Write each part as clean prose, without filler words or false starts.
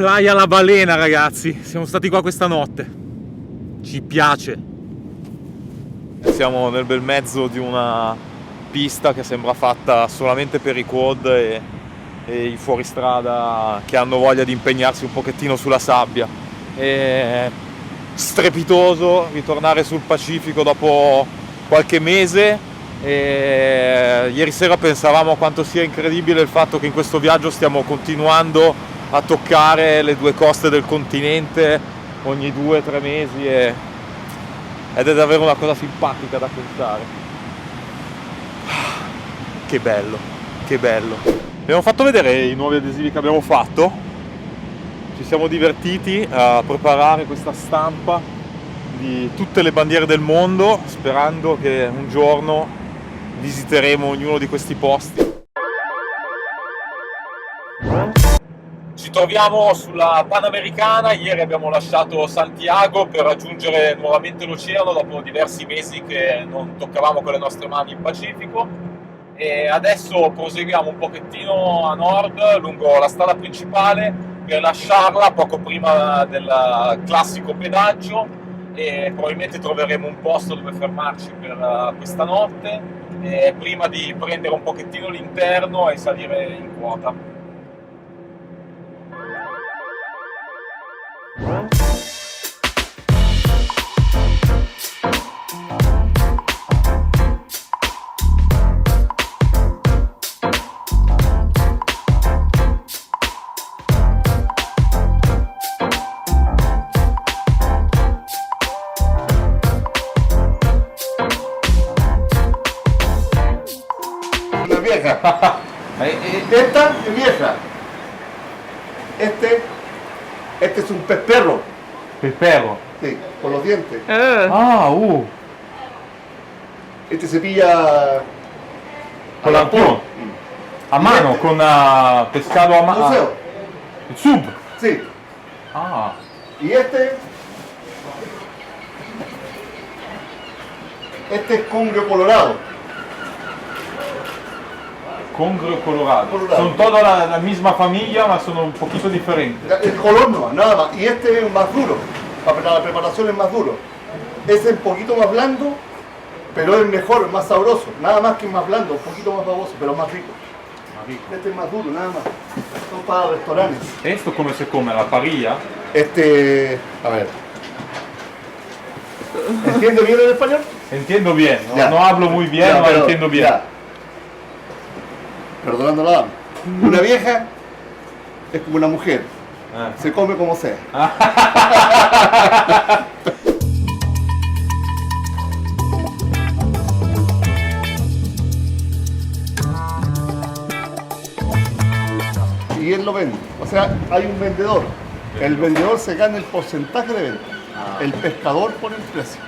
Playa La Balena, ragazzi, siamo stati qua questa notte, ci piace. Siamo nel bel mezzo di una pista che sembra fatta solamente per i quad e i fuoristrada che hanno voglia di impegnarsi un pochettino sulla sabbia. È strepitoso ritornare sul Pacifico dopo qualche mese. E ieri sera pensavamo a quanto sia incredibile il fatto che in questo viaggio stiamo continuando a toccare le due coste del continente ogni 2 o 3 mesi ed è davvero una cosa simpatica da pensare. Che bello, che bello. Abbiamo fatto vedere i nuovi adesivi che abbiamo fatto, ci siamo divertiti a preparare questa stampa di tutte le bandiere del mondo, sperando che un giorno visiteremo ognuno di questi posti. Ci troviamo sulla Panamericana, ieri abbiamo lasciato Santiago per raggiungere nuovamente l'oceano dopo diversi mesi che non toccavamo con le nostre mani il Pacifico, e adesso proseguiamo un pochettino a nord lungo la strada principale per lasciarla poco prima del classico pedaggio, e probabilmente troveremo un posto dove fermarci per questa notte prima di prendere un pochettino l'interno e salire in quota. Esta es vieja. Este es un pez perro. Il perro. Sí, con los dientes. Este se pilla Con l'arpone. A mano, con pescado a mano. Buceo. Il sub. Sí. Ah. Y este es congrio colorado. Congrio colorado. Colorado. Son toda la misma familia, ma sono un poquito differenti. El color no, nada más. Y este es más duro. Para la preparación es más duro. Ese es un poquito más blando, pero es mejor, más sabroso. Nada más que más blando, un poquito más baboso, pero más rico. Este es más duro, nada más. Son para restaurantes. Esto come se come? La parrilla? A ver. ¿Entiende bien el español? Entiendo bien, no, Ya. no hablo muy bien, Ya, ma pero- entiendo bien. ya. Perdonando la dama. Una vieja es como una mujer. Se come como sea. Y él lo vende. O sea, hay un vendedor. El vendedor se gana el porcentaje de venta. El pescador pone el precio.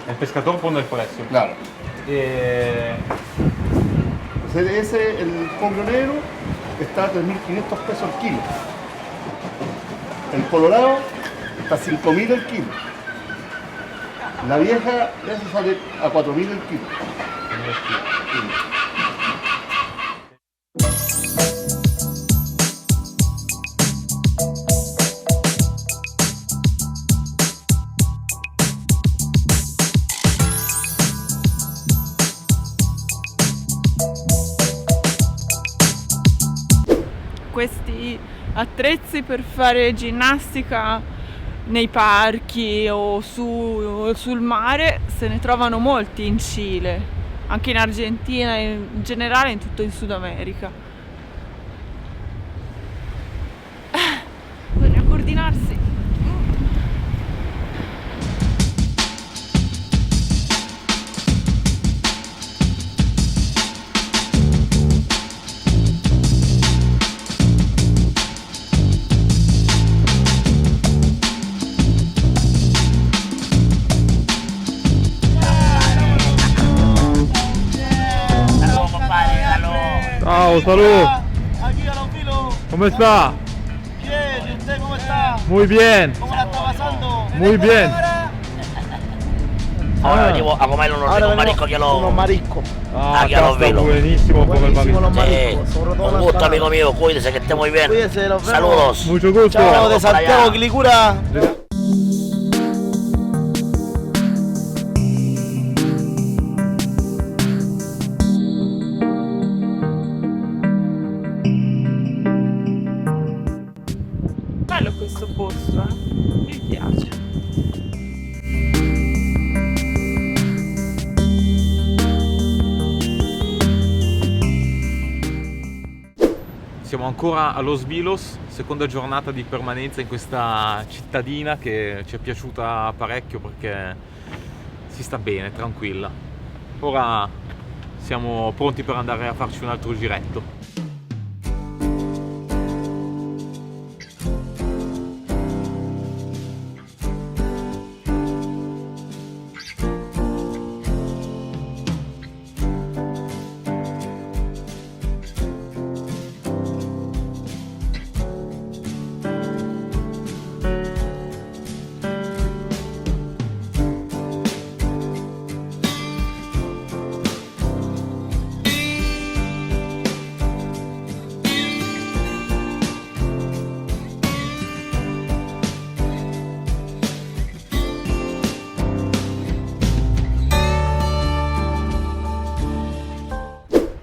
Il pescatore pone il prezzo. Claro. E... Ese, el congrio negro, está a 3.500 pesos el kilo. El colorado está a 5.000 el kilo. La vieja, esa sale a 4.000 el kilo. Questi attrezzi per fare ginnastica nei parchi o sul mare se ne trovano molti in Cile, anche in Argentina e in generale in tutto il Sud America. Bisogna coordinarsi. Ciao, salud. Aquí a los filos. ¿Cómo está? Bien, ¿y usted cómo está? Muy bien, ¿Cómo la está pasando? muy bien. Ahora venimos a comer unos ricos mariscos aquí a los... Unos mariscos. Ah, Aquí a los sta vilos. buenissimo come il Buenísimo los baril. mariscos, sobre todo Un las gusto, paradas. amigo mío. Cuídese, que esté muy bien. Cuídense, nos vemos. Saludos. Mucho gusto. Chao, de Vamos para Santiago, allá. Quilicura. Bello questo posto, mi piace. Siamo ancora a Los Vilos, seconda giornata di permanenza in questa cittadina che ci è piaciuta parecchio perché si sta bene, tranquilla. Ora siamo pronti per andare a farci un altro giretto.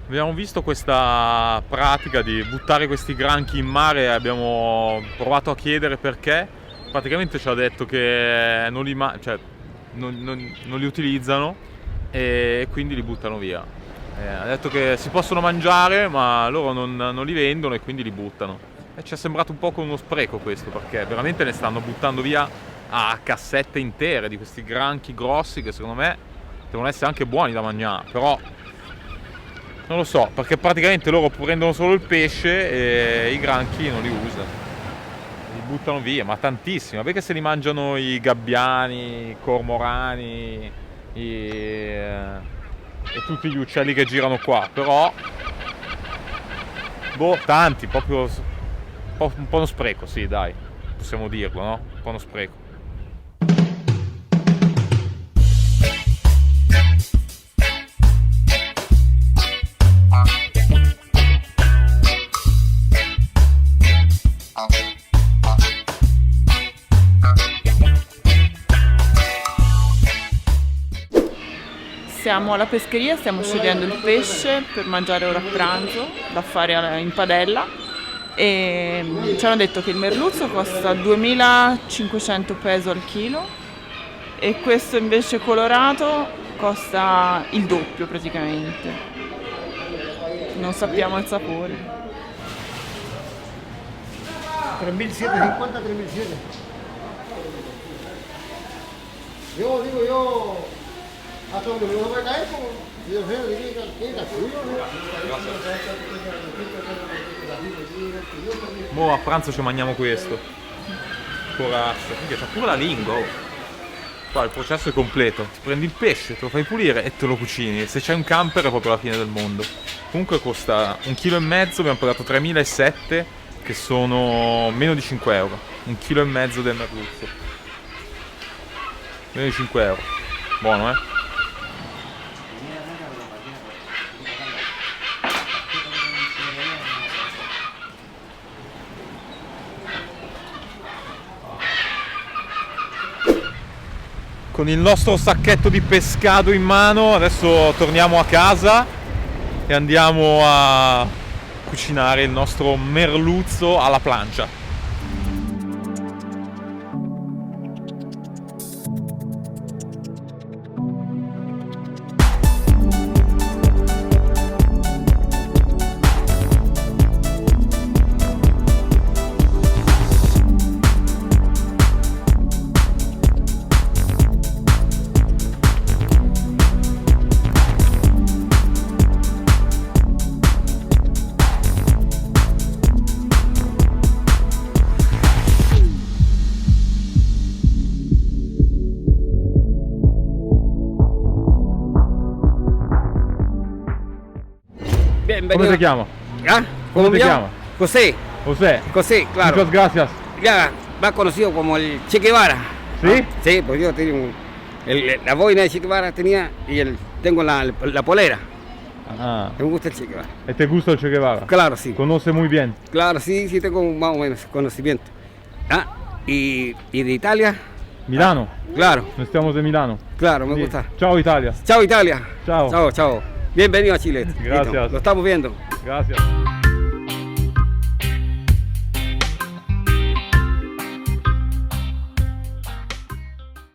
Abbiamo visto questa pratica di buttare questi granchi in mare e abbiamo provato a chiedere perché. Praticamente ci ha detto che non li utilizzano e quindi li buttano via. Ha detto che si possono mangiare ma loro non li vendono e quindi li buttano. E ci è sembrato un po' come uno spreco questo, perché veramente ne stanno buttando via a cassette intere di questi granchi grossi che secondo me devono essere anche buoni da mangiare, però non lo so, perché praticamente loro prendono solo il pesce e i granchi non li usano, li buttano via, ma tantissimi, perché se li mangiano i gabbiani, i cormorani e tutti gli uccelli che girano qua, però tanti, proprio un po' uno spreco, sì dai, possiamo dirlo, no? Un po' uno spreco. Siamo alla pescheria, stiamo scegliendo il pesce per mangiare ora a pranzo, da fare in padella, e ci hanno detto che il merluzzo costa 2500 peso al chilo e questo invece colorato costa il doppio praticamente. Non sappiamo il sapore. 3.750, 3.700. Yo digo, hasta donde me voy a caer, como yo sé, ¿qué la tuyo? Mo a pranzo ci mangiamo questo. Corazza, c'ha pure la lingua. Oh. Qua il processo è completo. Ti prendi il pesce, te lo fai pulire e te lo cucini. Se c'hai un camper è proprio la fine del mondo. Comunque costa 1,5 kg, abbiamo pagato 3.700, che sono meno di 5 euro. 1,5 kg del merluzzo. Meno di 5 euro. Buono, eh? Con il nostro sacchetto di pescato in mano adesso torniamo a casa e andiamo a cucinare il nostro merluzzo alla plancia. Bienvenido. ¿Cómo te llamas? ¿Ah? ¿Cómo te me llamo? llamas? José, José. José, claro. Muchas gracias. Ya, más conocido como el Che Guevara. ¿Sí? ¿Ah? Sí, pues yo tengo la boina de Che Guevara tenía y tengo la polera. Ah. Me gusta el Che Guevara. ¿Y te gusta el Che Guevara? Claro, sí. ¿Conoce muy bien? Claro, sí, sí tengo más o menos conocimiento. Ah, y de Italia, Milano. claro, Noi stiamo de Milano. claro, me Sì. gusta. Ciao Italia. Chao Italia. Chao. Chao, chao. Bienvenido a Chile. Gracias. Listo, lo estamos viendo. Gracias.